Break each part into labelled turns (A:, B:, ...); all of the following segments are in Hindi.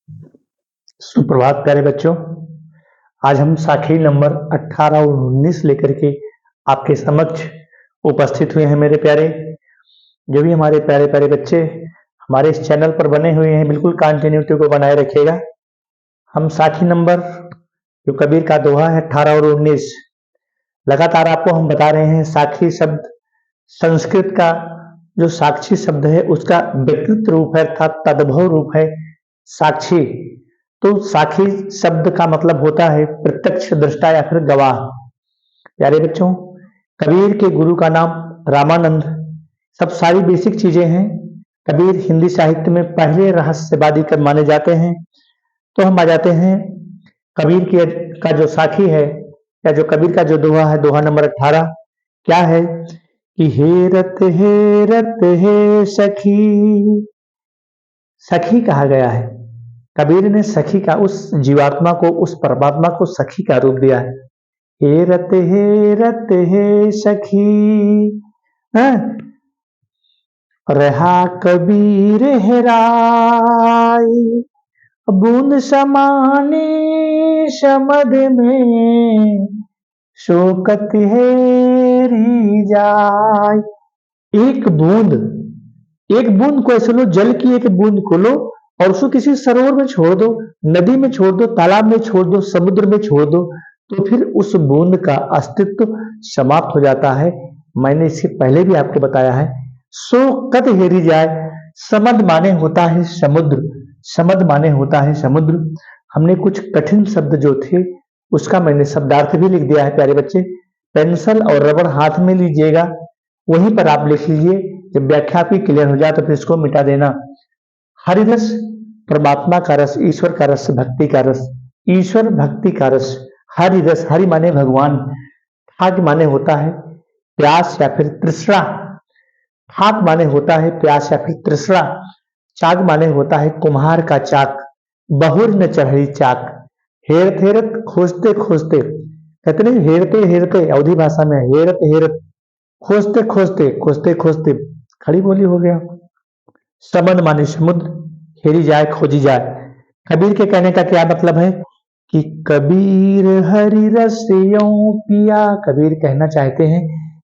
A: सुप्रभात प्यारे बच्चों। आज हम साखी नंबर 18 और 19 लेकर के आपके समक्ष उपस्थित हुए हैं। मेरे प्यारे, जो भी हमारे प्यारे प्यारे बच्चे हमारे इस चैनल पर बने हुए हैं, बिल्कुल कंटिन्यूटी को बनाए रखिएगा। हम साखी नंबर जो कबीर का दोहा है 18 और 19 लगातार आपको हम बता रहे हैं। साखी शब्द संस्कृत का जो साक्षी शब्द है उसका विकृत रूप है अर्थात तद्भव रूप है साक्षी। तो साखी शब्द का मतलब होता है प्रत्यक्ष दृष्टा या फिर गवाह। प्यारे बच्चों, कबीर के गुरु का नाम रामानंद। सब सारी बेसिक चीजें हैं। कबीर हिंदी साहित्य में पहले रहस्यवादी कब माने जाते हैं। तो हम आ जाते हैं कबीर के का जो साखी है या जो कबीर का जो दोहा है, दोहा नंबर 18 क्या है कि हेरत हे सखी। सखी कहा गया है। कबीर ने सखी का उस जीवात्मा को, उस परमात्मा को सखी का रूप दिया है। हेरत हे सखी, रहा कबीर हेराय, बूंद समाने शमद में, शोकत हेरी जाय। एक बूंद को ऐसे लो, जल की एक बूंद को लो और उसको किसी सरोवर में छोड़ दो, नदी में छोड़ दो, तालाब में छोड़ दो, समुद्र में छोड़ दो, तो फिर उस बूंद का अस्तित्व समाप्त हो जाता है। मैंने इससे पहले भी आपको बताया है। सो कत हेरी जाए, समद माने होता है समुद्र, समद माने होता है समुद्र। हमने कुछ कठिन शब्द जो थे उसका मैंने शब्दार्थ भी लिख दिया है। प्यारे बच्चे, पेंसिल और रबड़ हाथ में लीजिएगा, वहीं पर आप लिख लीजिए। जब व्याख्या आपकी क्लियर हो जाए तो फिर इसको मिटा देना। हरिरस परमात्मा का रस, ईश्वर का रस, भक्ति का रस, ईश्वर भक्ति का रस। हरि रस, हरि माने भगवान, ठाक माने होता है प्यास या फिर तृष्णा, ठाक माने होता है प्यास या फिर तृष्णा, चाक माने होता है कुम्हार का चाक, बहुर न चढ़ी चाक। हेरत हेरत खोजते खोजते, कहते नहीं हेरते हेरते, अवधी भाषा में हेरत हेरत, खोजते खोजते, खोजते खोजते, खड़ी बोली हो गया। समद माने समुद्र, हेरी जाए खोजी जाए। कबीर के कहने का क्या मतलब है कि कबीर हरि रस यों पिया। कबीर कहना चाहते हैं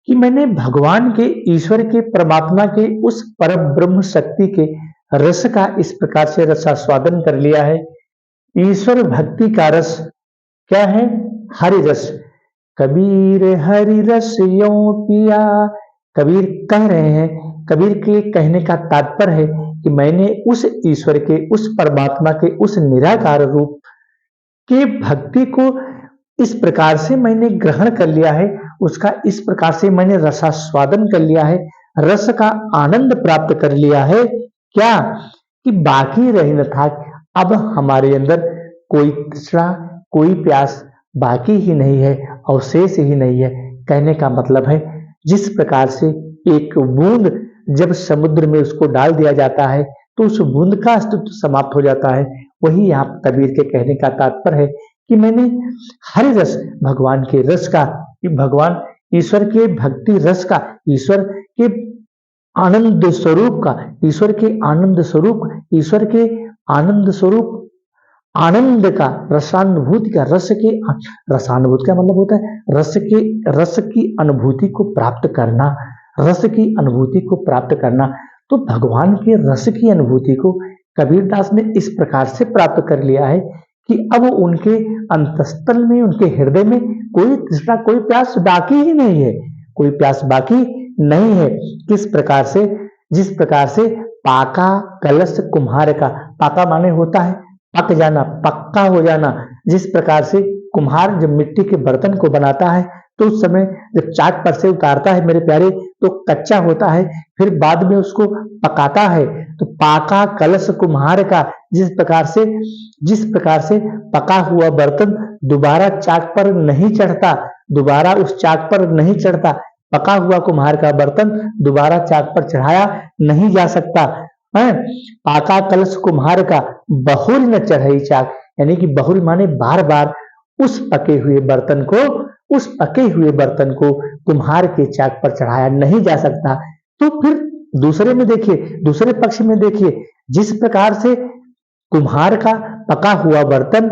A: कि मैंने भगवान के, ईश्वर के, परमात्मा के, उस परम ब्रह्म शक्ति के रस का इस प्रकार से रसास्वादन कर लिया है। ईश्वर भक्ति का रस क्या है? हरि रस। कबीर हरि रस यों पिया। कबीर कह रहे हैं, कबीर के कहने का तात्पर्य है कि मैंने उस ईश्वर के, उस परमात्मा के, उस निराकार रूप के भक्ति को इस प्रकार से मैंने ग्रहण कर लिया है, उसका इस प्रकार से मैंने रसास्वादन कर लिया है, रस का आनंद प्राप्त कर लिया है। क्या कि बाकी रह न था, अब हमारे अंदर कोई तृष्णा, कोई प्यास बाकी ही नहीं है, अवशेष ही नहीं है। कहने का मतलब है जिस प्रकार से एक बूंद जब समुद्र में उसको डाल दिया जाता है तो उस बूंद का अस्तित्व समाप्त हो जाता है, वही यहाँ कबीर के कहने का तात्पर्य है कि मैंने हरि रस, भगवान के रस का, भगवान ईश्वर के भक्ति रस का, ईश्वर के आनंद स्वरूप का, ईश्वर के आनंद स्वरूप, ईश्वर के आनंद स्वरूप आनंद का, रसानुभूति का, रसानुभूति का मतलब होता है रस की अनुभूति को प्राप्त करना, रस की अनुभूति को प्राप्त करना। तो भगवान के रस की अनुभूति को कबीरदास ने इस प्रकार से प्राप्त कर लिया है कि अब उनके अंतस्थल में, उनके हृदय में कोई तृष्णा, कोई प्यास बाकी ही नहीं है, कोई प्यास बाकी नहीं है। किस प्रकार से? जिस प्रकार से पाका कलश कुम्हार का, पाका माने होता है पक जाना, पक्का हो जाना। जिस प्रकार से कुम्हार जब मिट्टी के बर्तन को बनाता है तो उस समय जब चाक पर से उतारता है मेरे प्यारे तो कच्चा होता है, फिर बाद में उसको पकाता है। तो पाका कलश कुम्हार का, जिस प्रकार से पका हुआ बर्तन दोबारा चाक पर नहीं चढ़ता, दोबारा उस चाक पर नहीं चढ़ता, पका हुआ कुम्हार का बर्तन दोबारा चाक पर चढ़ाया नहीं जा सकता है। पाका कलश कुम्हार का, बहुल न चढ़ई चाक, यानी कि बहुल माने बार बार उस पके हुए बर्तन को कुम्हार के चाक पर चढ़ाया नहीं जा सकता। तो फिर दूसरे पक्ष में देखिए, जिस प्रकार से कुम्हार का पका हुआ बर्तन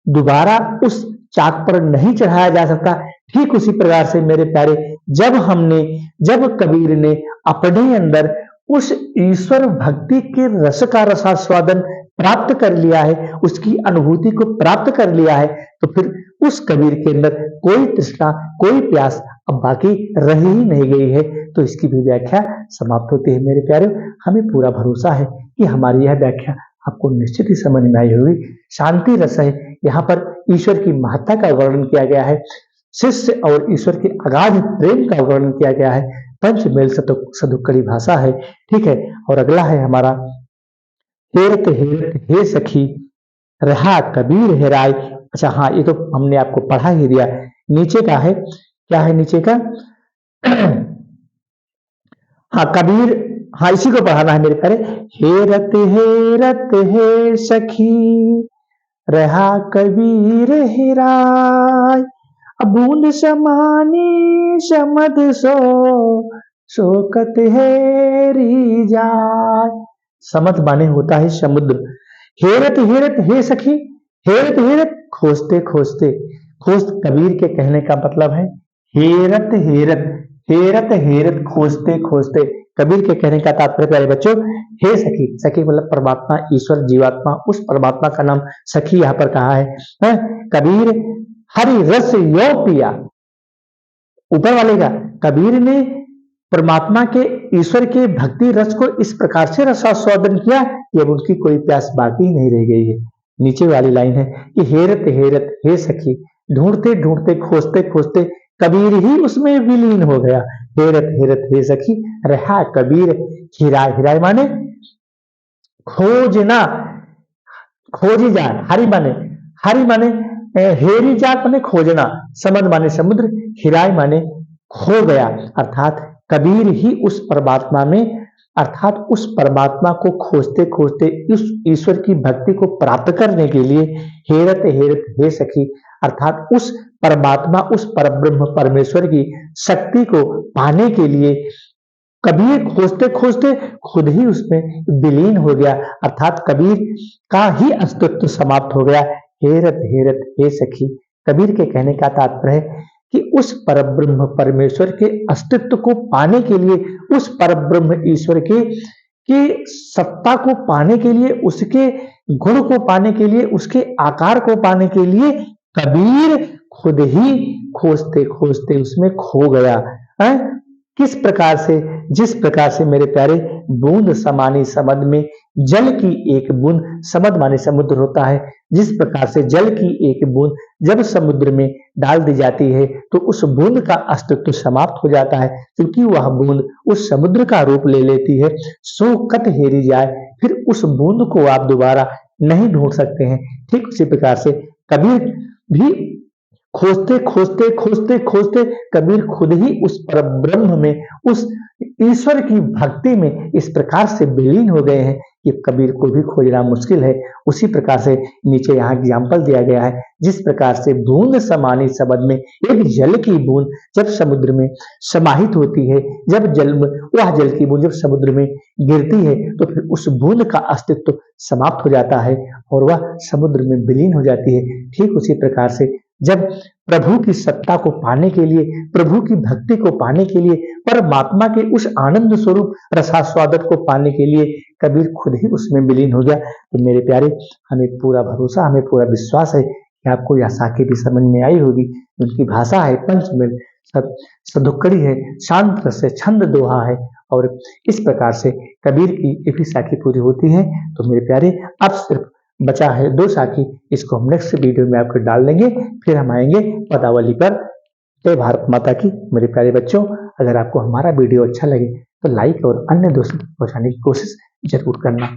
A: दोबारा उस चाक पर नहीं चढ़ाया जा सकता। ठीक उसी प्रकार से मेरे प्यारे, जब कबीर ने अपने अंदर उस ईश्वर भक्ति के रस का रसास्वादन प्राप्त कर लिया है, उसकी अनुभूति को प्राप्त कर लिया है, तो फिर उस कबीर के अंदर कोई तृष्णा, कोई प्यास अब बाकी रह ही नहीं गई है। तो इसकी भी व्याख्या समाप्त होती है। मेरे प्यारे, हमें पूरा भरोसा है कि हमारी यह व्याख्या आपको निश्चित ही समझ में आई होगी। शांति रस है, यहाँ पर ईश्वर की महत्ता का वर्णन किया गया है, शिष्य और ईश्वर के अगाध प्रेम का वर्णन किया गया है। पंचमेल सदुक्कड़ी भाषा है। ठीक है, और अगला है हमारा हेरत हेरत हे सखी रहा कबीर हेराय। अच्छा हाँ, ये तो हमने आपको पढ़ा ही दिया। नीचे का है, क्या है नीचे का? हाँ कबीर, हाँ इसी को पढ़ाना है मेरे प्यारे। हेरत हे सखी रहा कबीर हेराय, बूंद समानी समद शोकत हेरी जाय। समद माने होता है समुद्र। हेरत हेरत हे सखी, हेरत हेरत खोजते खोजते, कबीर के कहने का मतलब है हेरत हेरत, हेरत हेरत खोजते खोजते। कबीर के कहने का तात्पर्य प्यारे बच्चों, हे सखी, सखी मतलब परमात्मा, ईश्वर, जीवात्मा, उस परमात्मा का नाम सखी यहाँ पर कहा है? कबीर हरि रस यो पिया, ऊपर वाले का, कबीर ने परमात्मा के, ईश्वर के भक्ति रस को इस प्रकार से रसास्वादन किया कि अब उनकी कोई प्यास बाकी नहीं रह गई है। नीचे वाली लाइन है कि हेरत हेरत हे सखी, ढूंढते ढूंढते खोजते खोजते कबीर ही उसमें विलीन हो गया। हेरत हेरत हे सखी रहा कबीर हिराय, हिराय माने खोजना, खोजी जाए। हरि माने हेरी जात माने खोजना, समद माने समुद्र, हिराय माने खो गया। अर्थात कबीर ही उस परमात्मा में, अर्थात उस परमात्मा को खोजते खोजते उस ईश्वर की भक्ति को प्राप्त करने के लिए हेरत हेरत हे सखी, अर्थात उस परमात्मा, उस परब्रह्म परमेश्वर की शक्ति को पाने के लिए कबीर खोजते खोजते खुद ही उसमें विलीन हो गया। अर्थात कबीर का ही अस्तित्व समाप्त हो गया। हेरत हेरत हे सखी, कबीर के कहने का तात्पर्य है कि उस परब्रह्म परमेश्वर के अस्तित्व को पाने के लिए, उस परब्रह्म ईश्वर के सत्ता को पाने के लिए, उसके गुण को पाने के लिए, उसके आकार को पाने के लिए कबीर खुद ही खोजते खोजते उसमें खो गया है। किस प्रकार से? जिस प्रकार से मेरे प्यारे, बूंद समानी समद में जल की एक बूंद, समद माने समुद्र होता है, जिस प्रकार से जल की एक बूंद जब समुद्र में डाल दी जाती है तो उस बूंद का अस्तित्व समाप्त हो जाता है, क्योंकि वह बूंद उस समुद्र का रूप ले लेती है। सो कत हेरी जाए, फिर उस बूंद को आप दोबारा नहीं ढूंढ सकते हैं। ठीक उसी प्रकार से कबीर भी खोजते खोजते खोजते खोजते कबीर खुद ही उस परब्रह्म में, उस ईश्वर की भक्ति में इस प्रकार से विलीन हो गए हैं कि कबीर को भी खोजना मुश्किल है। उसी प्रकार से नीचे यहाँ एग्जाम्पल दिया गया है, जिस प्रकार से बूंद समानी शब्द में एक जल की बूंद जब समुद्र में समाहित होती है, जब वह जल की बूंद जब समुद्र में गिरती है तो फिर उस बूंद का अस्तित्व समाप्त हो जाता है और वह समुद्र में विलीन हो जाती है। ठीक उसी प्रकार से जब प्रभु की सत्ता को पाने के लिए, प्रभु की भक्ति को पाने के लिए, परमात्मा के उस आनंद स्वरूप रसास्वादक को पाने के लिए कबीर खुद ही उसमें विलीन हो गया। तो मेरे प्यारे, हमें पूरा भरोसा, हमें पूरा विश्वास है कि आपको यह साखी भी समझ में आई होगी। उनकी भाषा है पंचमेल सदुक्कड़ी है, शांत रस है, छंद दोहा है, और इस प्रकार से कबीर की एक साखी पूरी होती है। तो मेरे प्यारे, अब सिर्फ बचा है 2 साखी, इसको हम नेक्स्ट वीडियो में आपको डाल देंगे। फिर हम आएंगे पदावली पर। जय भारत माता की। मेरे प्यारे बच्चों, अगर आपको हमारा वीडियो अच्छा लगे तो लाइक और अन्य दोस्तों को पहुंचाने की कोशिश जरूर करना।